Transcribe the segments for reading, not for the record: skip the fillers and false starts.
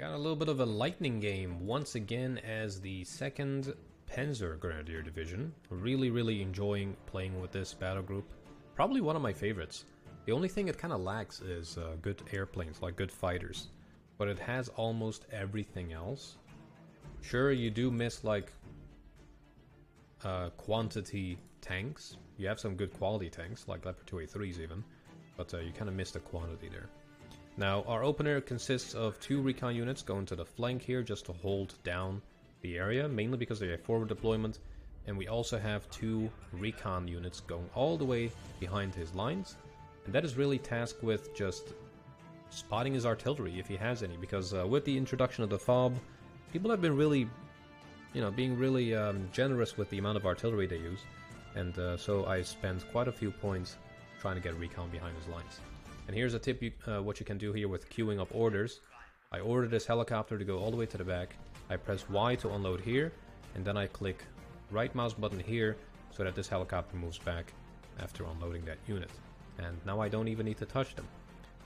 got a little bit of a lightning game once again as the 2nd Panzer Grenadier Division. Really enjoying playing with this battle group. Probably one of my favorites. The only thing it kind of lacks is good airplanes, like good fighters. But it has almost everything else. Sure, you do miss like quantity tanks. You have some good quality tanks, like Leopard 2A3s even. But you kind of miss the quantity there. Now, our opener consists of 2 recon units going to the flank here just to hold down the area, mainly because they have forward deployment, and we also have 2 recon units going all the way behind his lines, and that is really tasked with just spotting his artillery, if he has any, because with the introduction of the FOB, people have been really, being really generous with the amount of artillery they use, and so I spent quite a few points trying to get recon behind his lines. And here's a tip, what you can do here with queuing up orders. I ordered this helicopter to go all the way to the back. I press Y to unload here, and then I click right mouse button here so that this helicopter moves back after unloading that unit. And now I don't even need to touch them.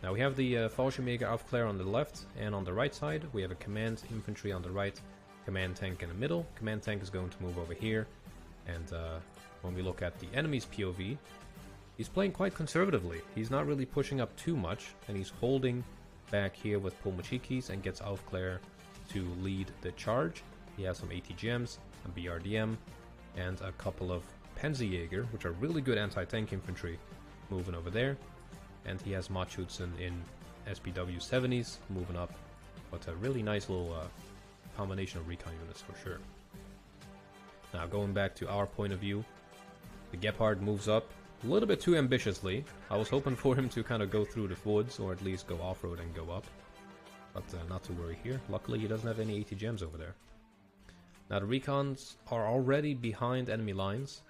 Now we have the Fallschirmjäger on the left, and on the right side we have a command infantry on the right, command tank in the middle. Command tank is going to move over here, and when we look at the enemy's POV, he's playing quite conservatively. He's not really pushing up too much, and he's holding back here with Pulmachikis and gets Aufklär to lead the charge. He has some ATGMs, a BRDM, and a couple of Panzerjäger, which are really good anti-tank infantry, moving over there. And he has Machutsen in SPW 70s moving up, but a really nice little combination of recon units for sure. Now going back to our point of view, the Gepard moves up a little bit too ambitiously. I was hoping for him to kind of go through the woods, or at least go off-road and go up. But not to worry here. Luckily he doesn't have any ATGMs over there. Now the recons are already behind enemy lines.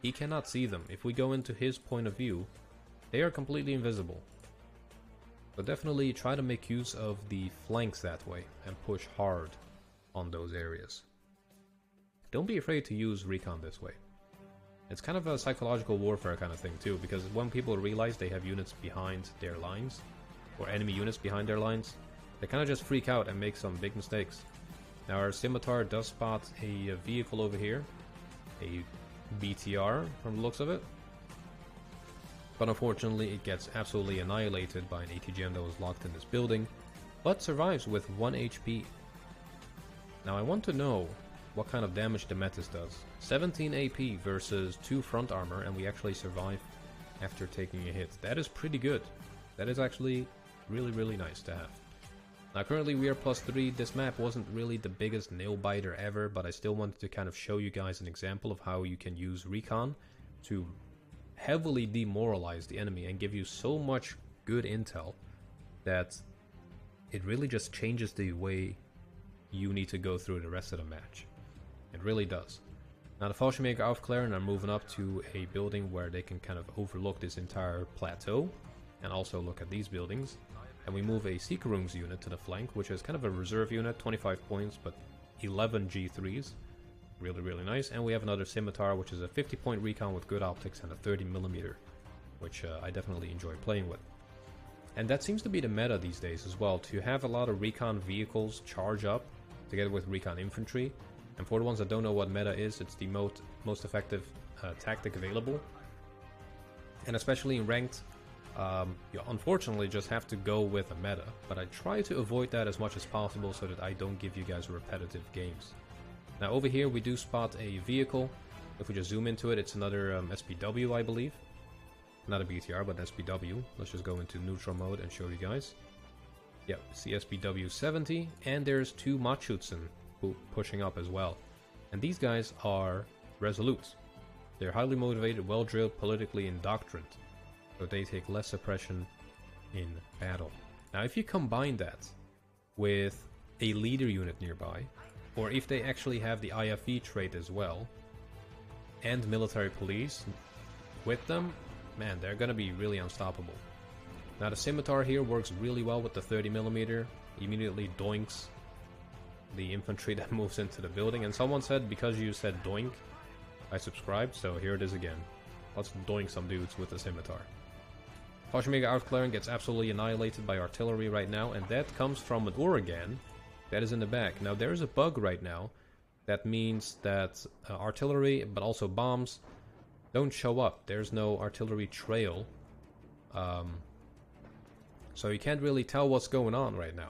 He cannot see them. If we go into his point of view, they are completely invisible. So definitely try to make use of the flanks that way and push hard on those areas. Don't be afraid to use recon this way. It's kind of a psychological warfare kind of thing too, because when people realize they have units behind their lines, or enemy units behind their lines, they kind of just freak out and make some big mistakes. Now our Scimitar does spot a vehicle over here, a BTR from the looks of it, but unfortunately it gets absolutely annihilated by an ATGM that was locked in this building, but survives with 1 HP. Now I want to know what kind of damage the Metis does. 17 AP versus 2 front armor, and we actually survive after taking a hit. That is pretty good. That is actually really nice to have. Now currently we are +3. This map wasn't really the biggest nail biter ever, but I still wanted to kind of show you guys an example of how you can use recon to heavily demoralize the enemy and give you so much good intel that it really just changes the way you need to go through the rest of the match. It really does. Now the Fallschirmjäger Aufklären are moving up to a building where they can kind of overlook this entire plateau and also look at these buildings. And we move a Siegerungs unit to the flank, which is kind of a reserve unit, 25 points, but 11 G3s. Really nice. And we have another Scimitar, which is a 50-point recon with good optics and a 30mm, which I definitely enjoy playing with. And that seems to be the meta these days as well, to have a lot of recon vehicles charge up together with recon infantry. And for the ones that don't know what meta is, it's the most effective tactic available. And especially in ranked, you unfortunately just have to go with a meta, but I try to avoid that as much as possible so that I don't give you guys repetitive games. Now over here we do spot a vehicle. If we just zoom into it, it's another SPW, I believe. Not a BTR, but an SPW. Let's just go into neutral mode and show you guys. Yep, it's the SPW 70, and there's 2 Machutsen pushing up as well. And these guys are resolute. They're highly motivated, well drilled, politically indoctrined. So they take less suppression in battle. Now if you combine that with a leader unit nearby, or if they actually have the IFV trait as well, and military police with them, man, they're gonna be really unstoppable. Now the Scimitar here works really well with the 30mm, immediately doinks the infantry that moves into the building, and someone said because you said doink, I subscribed, so here it is again. Let's doink some dudes with the Scimitar. Fallschirmjäger Aufklärung gets absolutely annihilated by artillery right now, and that comes from an Uragan that is in the back. Now there is a bug right now. That means that artillery, but also bombs, don't show up. There's no artillery trail. So you can't really tell what's going on right now.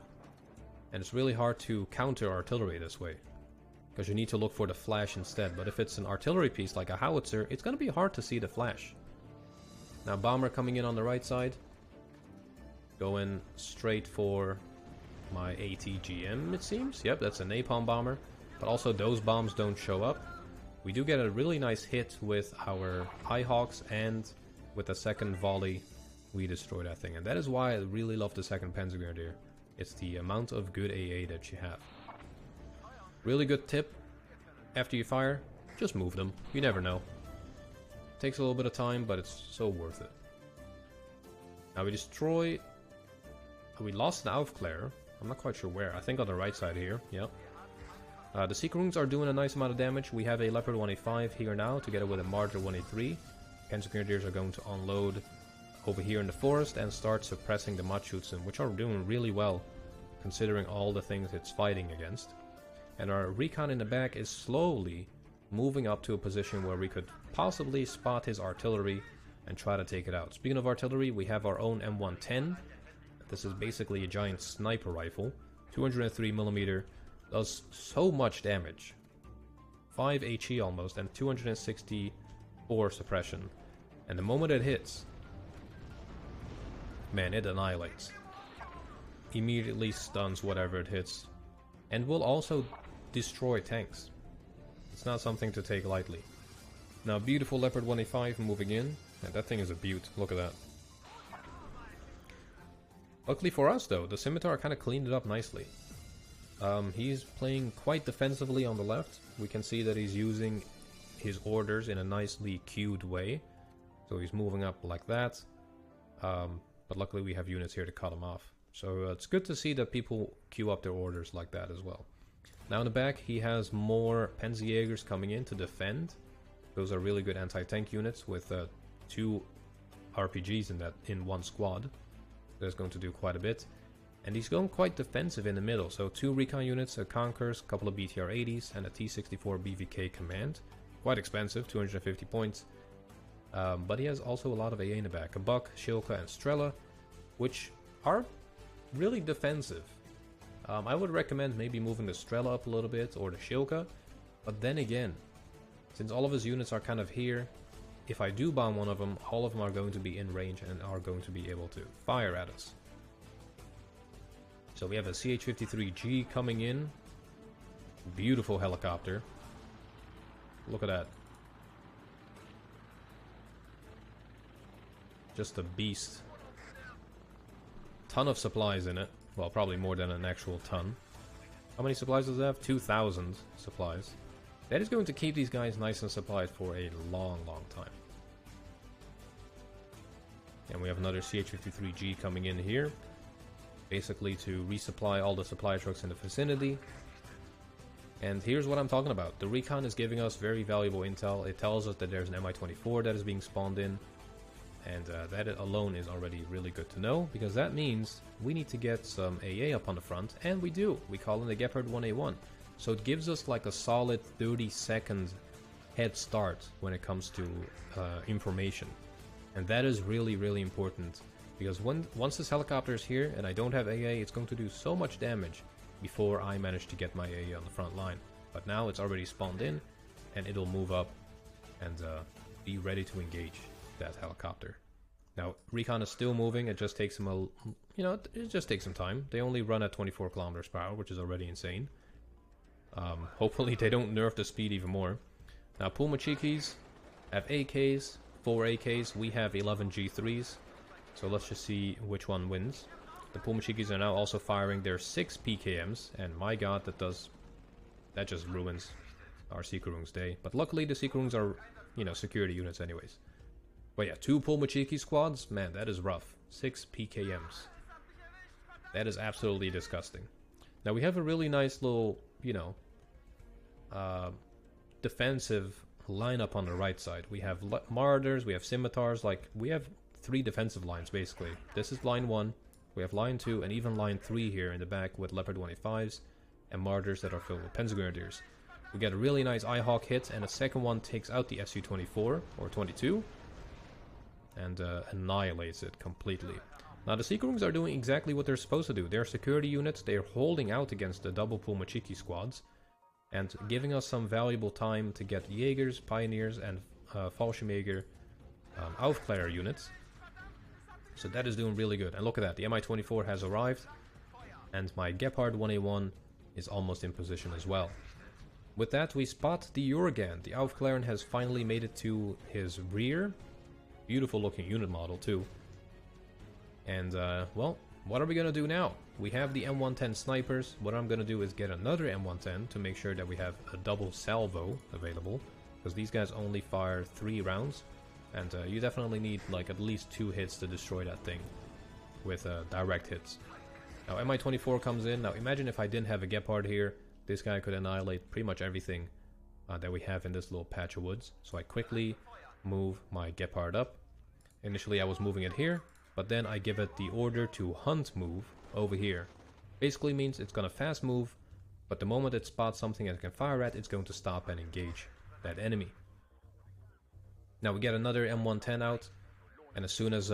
And it's really hard to counter artillery this way, because you need to look for the flash instead. But if it's an artillery piece like a howitzer, it's going to be hard to see the flash. Now bomber coming in on the right side. Going straight for my ATGM, it seems. Yep, that's a napalm bomber. But also those bombs don't show up. We do get a really nice hit with our Highhawks, and with the second volley we destroy that thing. And that is why I really love the second Panzergrenadier. It's the amount of good AA that you have. Really good tip. After you fire, just move them. You never know. Takes a little bit of time, but it's so worth it. Now we destroy... We lost an Aufklär. I'm not quite sure where. I think on the right side here. Yep. The Seeker Runes are doing a nice amount of damage. We have a Leopard 185 here now, together with a Martyr 183. Panzergrenadiers are going to unload over here in the forest and start suppressing the Matschützen, which are doing really well, considering all the things it's fighting against. And our Recon in the back is slowly moving up to a position where we could possibly spot his artillery and try to take it out. Speaking of artillery, we have our own M110. This is basically a giant sniper rifle. 203mm, does so much damage. 5 HE almost, and 264 suppression. And the moment it hits, man, it annihilates. Immediately stuns whatever it hits. And will also destroy tanks. It's not something to take lightly. Now, beautiful Leopard 185 moving in. And that thing is a beaut. Look at that. Luckily for us, though, the Scimitar kind of cleaned it up nicely. He's playing quite defensively on the left. We can see that he's using his orders in a nicely queued way. So he's moving up like that. But luckily we have units here to cut him off. So it's good to see that people queue up their orders like that as well. Now in the back he has more Panzerjägers coming in to defend. Those are really good anti-tank units with 2 RPGs in one squad. That's going to do quite a bit. And he's going quite defensive in the middle. So 2 recon units, a Conkers, a couple of BTR-80s, and a T-64 BVK command. Quite expensive, 250 points. But he has also a lot of AA in the back. A Buck, Shilka, and Strela, which are really defensive. I would recommend maybe moving the Strela up a little bit, or the Shilka. But then again, since all of his units are kind of here, if I do bomb one of them, all of them are going to be in range and are going to be able to fire at us. So we have a CH-53G coming in. Beautiful helicopter. Look at that. Just a beast. Ton of supplies in it. Well, probably more than an actual ton. How many supplies does it have? 2,000 supplies. That is going to keep these guys nice and supplied for a long, long time. And we have another CH-53G coming in here. Basically to resupply all the supply trucks in the vicinity. And here's what I'm talking about. The recon is giving us very valuable intel. It tells us that there's an Mi-24 that is being spawned in. And that alone is already really good to know, because that means we need to get some AA up on the front, and we do. We call in the Gepard 1A1. So it gives us like a solid 30-second head start when it comes to information. And that is really, really important, because once this helicopter is here and I don't have AA, it's going to do so much damage before I manage to get my AA on the front line. But now it's already spawned in, and it'll move up and be ready to engage that helicopter. Now, recon is still moving. It just takes them it just takes some time. They only run at 24 kilometers per hour, which is already insane. Hopefully they don't nerf the speed even more. Now, Pulmachikis have AKs, 4 AKs. We have 11 G3s. So let's just see which one wins. The Pulmachikis are now also firing their 6 PKMs, and my god, that just ruins our Seeker Runes day. But luckily the Seeker Runes are, security units anyways. But yeah, 2 Pulmachiki squads, man, that is rough. 6 PKMs. That is absolutely disgusting. Now we have a really nice little, defensive lineup on the right side. We have Martyrs, we have Scimitars, we have 3 defensive lines basically. This is line 1, we have line 2, and even line 3 here in the back with Leopard 185s. and Martyrs that are filled with Pensegrenadiers. We get a really nice Eyehawk hit, and a second one takes out the SU-24, or 22, and annihilates it completely. Now the Seekrungs are doing exactly what they're supposed to do. They're security units, they're holding out against the double pull Machiki squads, and giving us some valuable time to get Jaegers, Pioneers, and Fallschirmjäger Aufklärer units. So that is doing really good. And look at that, the Mi-24 has arrived, and my Gepard 1A1 is almost in position as well. With that, we spot the Jurgen. The Aufklärer has finally made it to his rear. Beautiful looking unit model too. And well, what are we gonna do now? We have the M110 snipers. What I'm gonna do is get another M110 to make sure that we have a double salvo available, because these guys only fire 3 rounds, and you definitely need like at least 2 hits to destroy that thing with direct hits. Now Mi-24 comes in. Now imagine if I didn't have a Gepard here, this guy could annihilate pretty much everything that we have in this little patch of woods. So I quickly move my Gepard up. Initially I was moving it here, but then I give it the order to hunt move over here. Basically means it's gonna fast move, but the moment it spots something it can fire at, it's going to stop and engage that enemy. Now we get another M110 out, and as soon as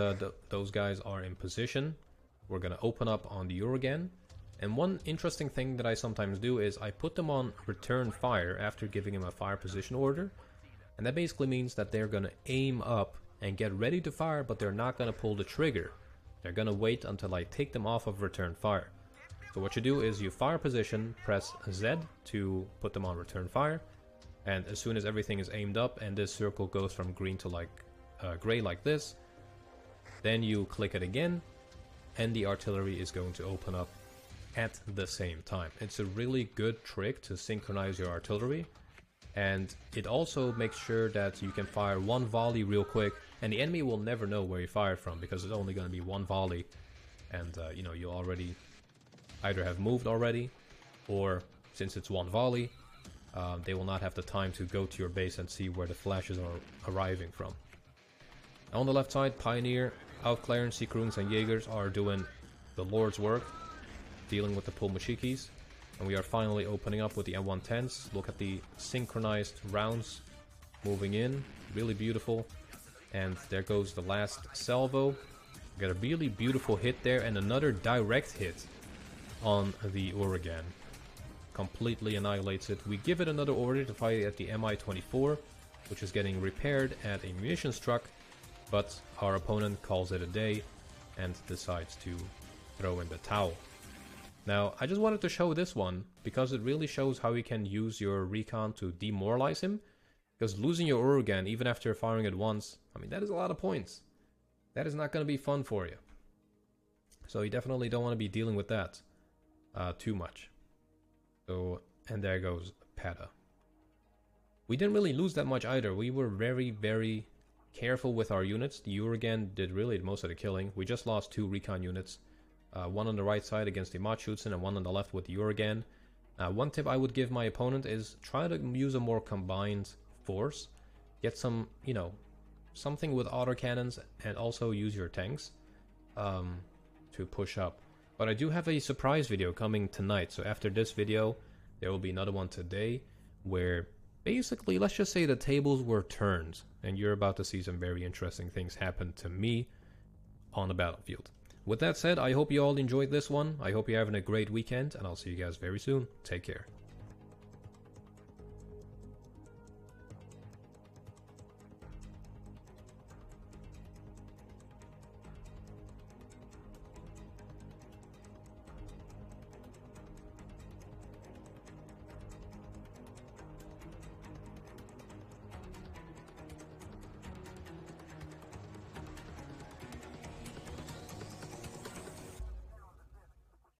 those guys are in position, we're gonna open up on the Jurgen. And one interesting thing that I sometimes do is I put them on return fire after giving them a fire position order, and that basically means that they're gonna aim up and get ready to fire, but they're not gonna pull the trigger. They're gonna wait until I take them off of return fire. So what you do is you fire position, press Z to put them on return fire, and as soon as everything is aimed up and this circle goes from green to like gray like this, then you click it again, and the artillery is going to open up at the same time. It's a really good trick to synchronize your artillery, and it also makes sure that you can fire 1 volley real quick, and the enemy will never know where you fired from, because it's only going to be 1 volley, and you know, you'll already either have moved already, or since it's 1 volley, they will not have the time to go to your base and see where the flashes are arriving from. On the left side, Pioneer, Aufklärer, Seekrungs, and Jaegers are doing the Lord's work, dealing with the pull Machikis, and we are finally opening up with the M110s. Look at the synchronized rounds moving in, really beautiful. And there goes the last salvo. Got a really beautiful hit there, and another direct hit on the Jurgen. Completely annihilates it. We give it another order to fire at the Mi-24, which is getting repaired at a munitions truck, but our opponent calls it a day and decides to throw in the towel. Now, I just wanted to show this one because it really shows how you can use your recon to demoralize him. Because losing your Jurgen, even after firing it once, I mean, that is a lot of points. That is not going to be fun for you. So you definitely don't want to be dealing with that too much. So, and there goes Pata. We didn't really lose that much either. We were very, very careful with our units. The Jurgen did really most of the killing. We just lost 2 recon units. One on the right side against the Matschützen and one on the left with the Jurgen. One tip I would give my opponent is try to use a more combined force. Get some, you know, something with autocannons, and also use your tanks to push up. But I do have a surprise video coming tonight, so after this video there will be another one today where basically, let's just say the tables were turned and you're about to see some very interesting things happen to me on the battlefield. With that said, I hope you all enjoyed this one. I hope you're having a great weekend, and I'll see you guys very soon. Take care.